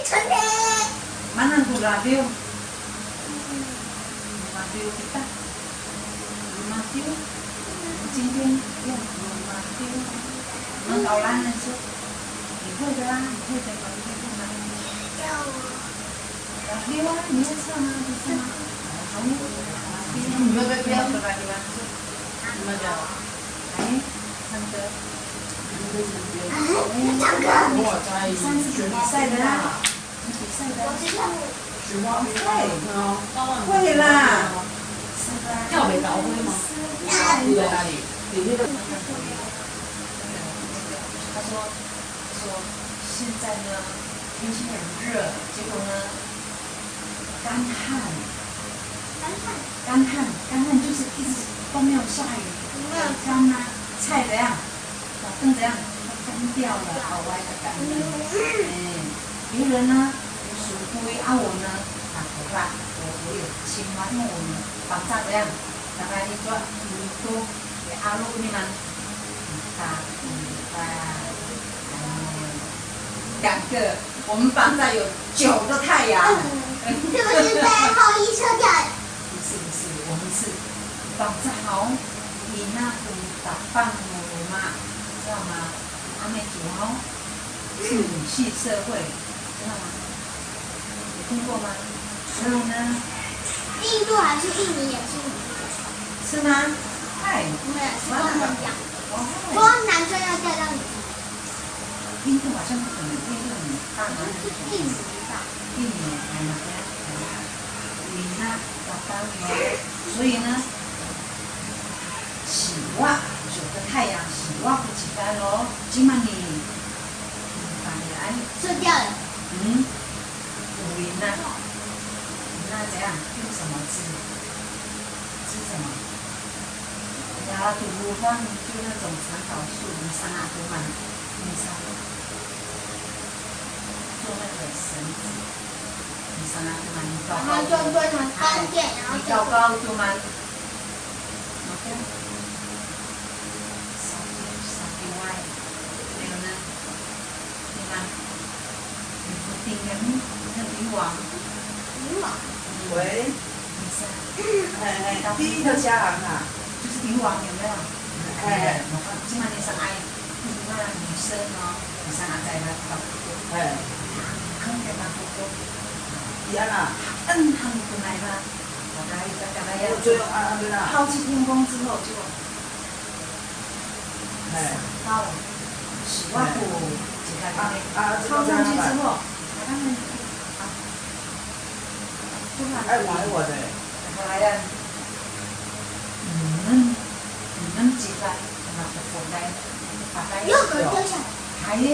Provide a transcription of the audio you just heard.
Mana tu radio? Radio kita. Radio. 今天用radio。能导览的是，你会的啦，你会的，你会的吗？radio 啊，你会唱吗？不是吗？你们不要说 radio 啊，你们讲，哎，唱歌。唱歌。你上次比赛的啦，比赛的。会啦。叫没搞会吗？在哪里？他说现在呢天气很热，结果呢干旱就是一直都没有下雨，干啊，菜怎样？老邓怎样？都干掉了，好歪的干了。别人呢有鼠龟啊，我呢可怕，我有青蛙，因为我们房子怎样？大概一桌都给阿路你们2个，我们房子有9个太阳。是不是被后羿撤掉了？不是，我们是房子好，你那种打扮嘛，知道吗？阿美族哦，是母系社会，知道吗？有听过吗？所以呢，印度还是印尼也是。是吗？嗨，没有，是跟我们讲。哦，说男生要嫁到女生。印度好像不可能，印度很大吗？是印尼吧？印尼还嘛的，你那打扮哦，所以呢，洗袜9个太阳洗袜不起来咯，今晚你把你来撤掉了。武林呐，那怎样？用什么织？织什么？然后土方就那种长草树，你上哪都买，你上做那个绳子，你上哪都买，你高然后就做成钢剑，然后你高高就买。OK。少歪，还有呢？对吗？你顶人，那女王。女王。喂。女生。第一个家行啊。就是女王有没有？今晚你上爱，那女生哦，你上阿仔啦，搞不多。肯定嘛不多。伊安那？他们不来吗？我来大概要。最后抛弃天宫之后就。到洗袜裤，抛上去之后，他们爱玩我的。来了。你们几个，拿着火来，把它又可丢下来。还耶。